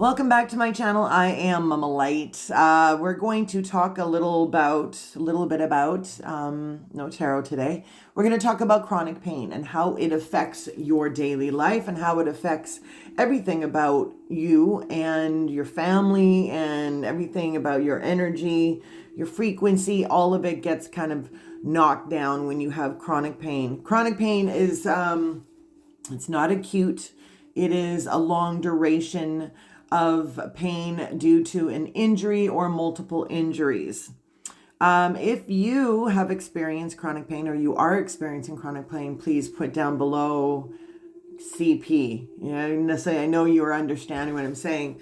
Welcome back to my channel. I am Mama Light. We're going to talk a little bit about no tarot today. We're going to talk about chronic pain and how it affects your daily life and how it affects everything about you and your family and everything about your energy, your frequency. All of it gets kind of knocked down when you have chronic pain. Chronic pain is it's not acute. It is a long duration of pain due to an injury or multiple injuries. If you have experienced chronic pain or you are experiencing chronic pain, please put down below CP. I know you are understanding what I'm saying.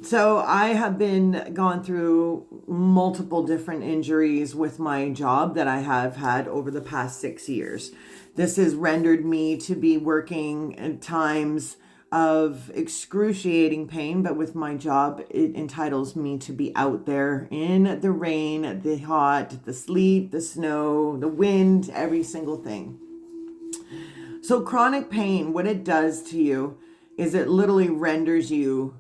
So I have been gone through multiple different injuries with my job that I have had over the past 6 years. This has rendered me to be working at times of excruciating pain, but with my job, it entitles me to be out there in the rain, the hot, the sleet, the snow, the wind, every single thing. So chronic pain, what it does to you is it literally renders you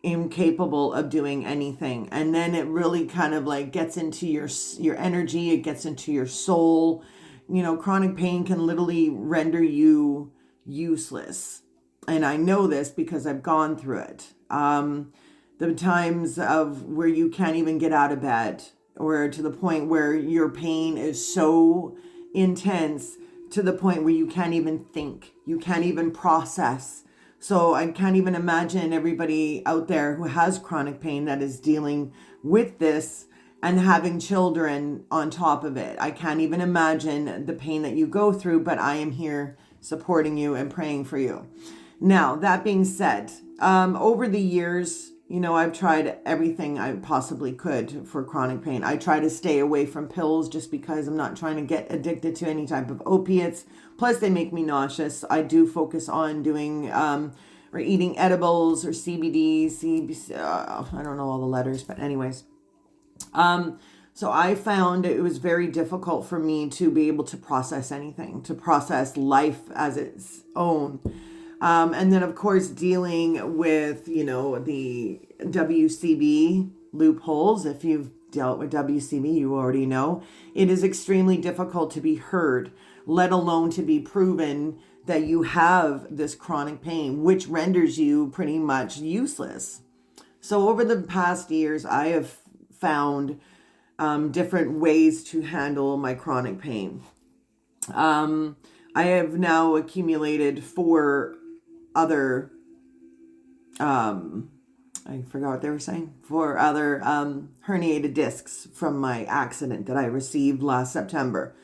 incapable of doing anything. And then it really kind of like gets into your energy, it gets into your soul. Chronic pain can literally render you useless. And I know this because I've gone through it. The times of where you can't even get out of bed, or to the point where your pain is so intense to the point where you can't even think, you can't even process. So I can't even imagine everybody out there who has chronic pain that is dealing with this and having children on top of it. I can't even imagine the pain that you go through, but I am here supporting you and praying for you. Now, that being said, over the years, I've tried everything I possibly could for chronic pain. I try to stay away from pills just because I'm not trying to get addicted to any type of opiates. Plus, they make me nauseous. I do focus on doing or eating edibles or CBD, CBC, I don't know all the letters, but anyways. So I found it was very difficult for me to be able to process anything, to process life as its own. And then, of course, dealing with, the WCB loopholes. If you've dealt with WCB, you already know it is extremely difficult to be heard, let alone to be proven that you have this chronic pain, which renders you pretty much useless. So over the past years, I have found different ways to handle my chronic pain. I have now accumulated 4 other I forgot what they were saying, 4 other herniated discs from my accident that I received last September.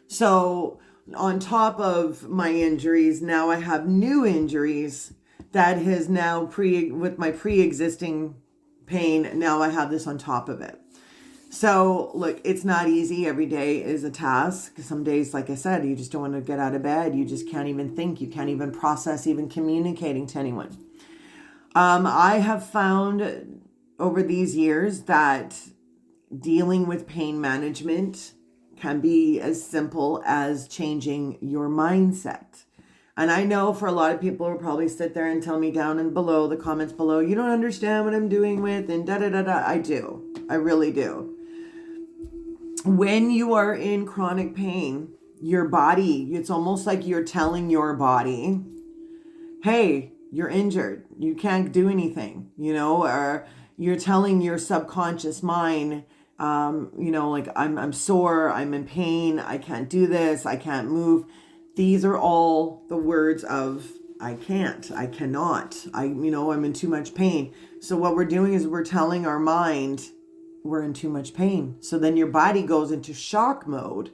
So on top of my injuries, now I have new injuries that has now with my pre-existing pain. Now I have this on top of it. So look, it's not easy. Every day is a task. Some days, like I said, you just don't want to get out of bed. You just can't even think. You can't even process even communicating to anyone. I have found over these years that dealing with pain management can be as simple as changing your mindset. And I know for a lot of people who probably sit there and tell me down and below the comments below, you don't understand what I'm doing with and da da da da. I do. I really do. When you are in chronic pain, your body, it's almost like you're telling your body, hey, you're injured. You can't do anything, or you're telling your subconscious mind, like I'm sore, I'm in pain, I can't do this, I can't move. These are all the words of I can't, I cannot, I'm in too much pain. So what we're doing is we're telling our mind we're in too much pain. So then your body goes into shock mode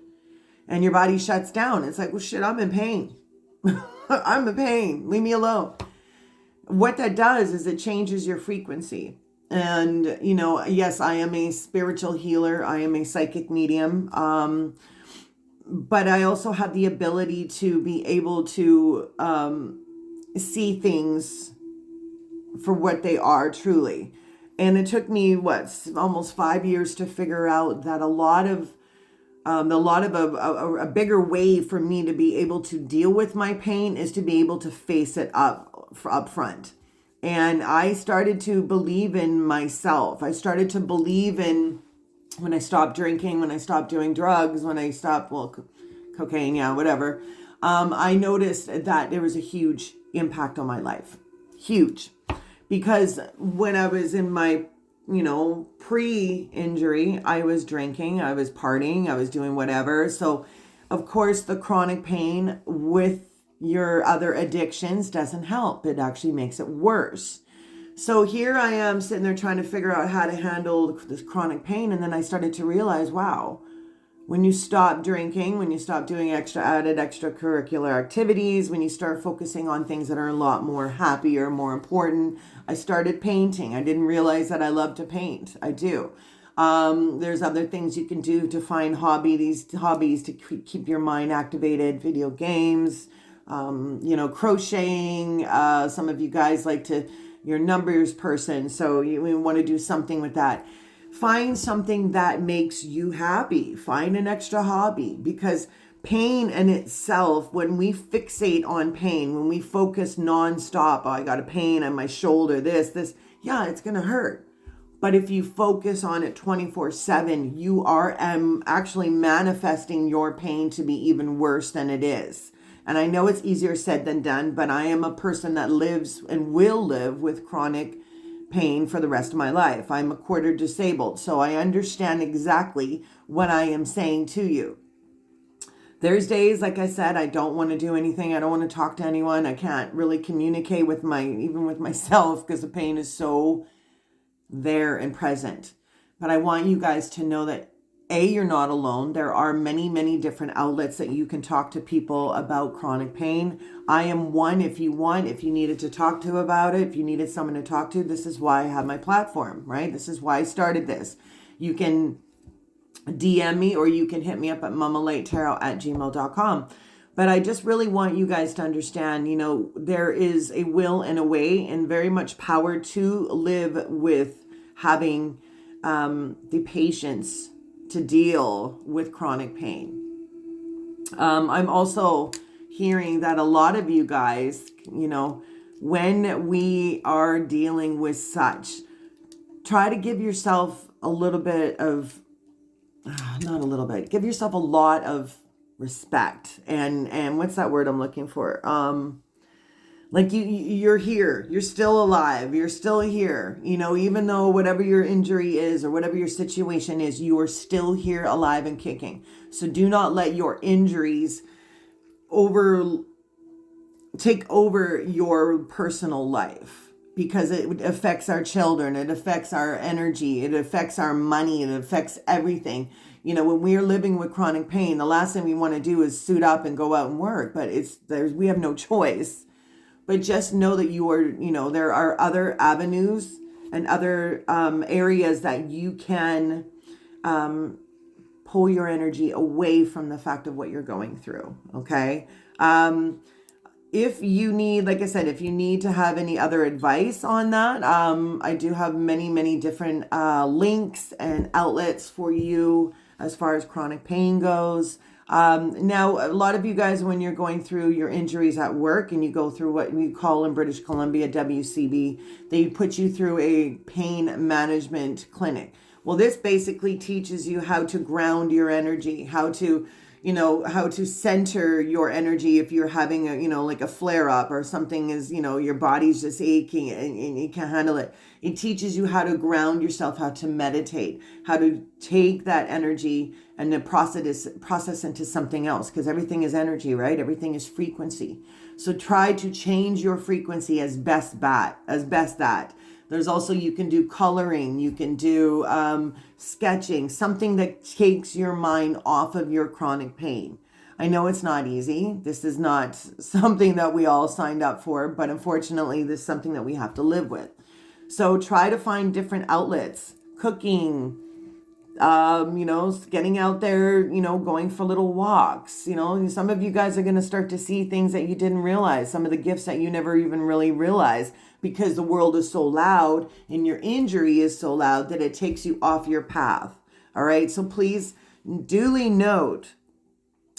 and your body shuts down. It's like, well, shit, I'm in pain. I'm in pain. Leave me alone. What that does is it changes your frequency. And, yes, I am a spiritual healer. I am a psychic medium. But I also have the ability to be able to see things for what they are truly. And it took me, almost 5 years to figure out that a bigger way for me to be able to deal with my pain is to be able to face it up front. And I started to believe in myself. I started to believe in, when I stopped drinking, when I stopped doing drugs, when I stopped, well, cocaine, yeah, whatever. I noticed that there was a huge impact on my life. Huge. Because when I was in my, pre-injury, I was drinking, I was partying, I was doing whatever. So, of course, the chronic pain with your other addictions doesn't help. It actually makes it worse. So here I am sitting there trying to figure out how to handle this chronic pain. And then I started to realize, wow, when you stop drinking, when you stop doing extracurricular activities, when you start focusing on things that are a lot more happier, more important. I started painting. I didn't realize that I love to paint. I do. There's other things you can do to find these hobbies to keep your mind activated. Video games, crocheting. Some of you guys you're a numbers person, so you want to do something with that. Find something that makes you happy. Find an extra hobby, because pain in itself, when we fixate on pain, when we focus nonstop, oh, I got a pain on my shoulder, this, yeah, it's going to hurt. But if you focus on it 24/7, you are actually manifesting your pain to be even worse than it is. And I know it's easier said than done, but I am a person that lives and will live with chronic pain for the rest of my life. I'm a quarter disabled, so I understand exactly what I am saying to you. There's days, like I said, I don't want to do anything. I don't want to talk to anyone. I can't really communicate even with myself, because the pain is so there and present. But I want you guys to know that you're not alone. There are many, many different outlets that you can talk to people about chronic pain. I am one. If you needed to talk to about it, if you needed someone to talk to, this is why I have my platform, right? This is why I started this. You can DM me, or you can hit me up at mamalighttarot@gmail.com. But I just really want you guys to understand, there is a will and a way, and very much power to live with having the patience to deal with chronic pain. I'm also hearing that a lot of you guys, when we are dealing with such, try to give yourself a little bit of, not a little bit, give yourself a lot of respect. And what's that word I'm looking for? Like you're here, you're still alive, you're still here, even though whatever your injury is or whatever your situation is, you are still here, alive and kicking. So do not let your injuries take over your personal life, because it affects our children, it affects our energy, it affects our money, it affects everything. When we are living with chronic pain, the last thing we want to do is suit up and go out and work, but we have no choice. But just know that there are other avenues and other areas that you can pull your energy away from the fact of what you're going through. Okay. If you need, like I said, if you need to have any other advice on that, I do have many, many different links and outlets for you as far as chronic pain goes. Now, a lot of you guys, when you're going through your injuries at work and you go through what we call in British Columbia WCB, they put you through a pain management clinic. Well, this basically teaches you how to ground your energy, how to center your energy if you're having like a flare up or something is, your body's just aching and you can't handle it. It teaches you how to ground yourself, how to meditate, how to take that energy and then process into something else, because everything is energy, right? Everything is frequency. So try to change your frequency as best that. There's also, you can do coloring, you can do sketching, something that takes your mind off of your chronic pain. I know it's not easy. This is not something that we all signed up for, but unfortunately, this is something that we have to live with. So try to find different outlets, cooking, getting out there, going for little walks. Some of you guys are going to start to see things that you didn't realize, some of the gifts that you never even really realized, because the world is so loud and your injury is so loud that it takes you off your path. All right. So please duly note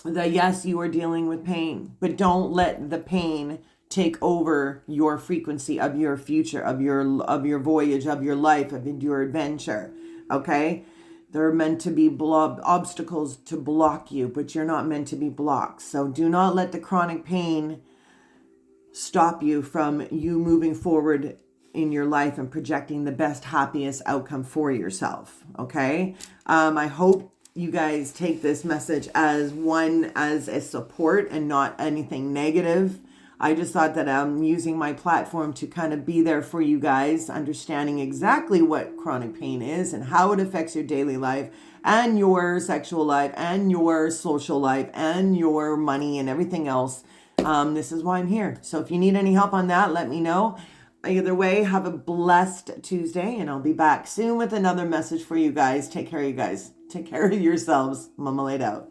that yes, you are dealing with pain, but don't let the pain take over your frequency of your future, of your voyage, of your life, of your adventure. Okay? They're meant to be obstacles to block you, but you're not meant to be blocked. So do not let the chronic pain stop you from you moving forward in your life and projecting the best, happiest outcome for yourself. Okay? I hope you guys take this message as a support and not anything negative. I just thought that I'm using my platform to kind of be there for you guys, understanding exactly what chronic pain is and how it affects your daily life and your sexual life and your social life and your money and everything else. This is why I'm here. So if you need any help on that, let me know. Either way, have a blessed Tuesday, and I'll be back soon with another message for you guys. Take care of you guys. Take care of yourselves. Mama laid out.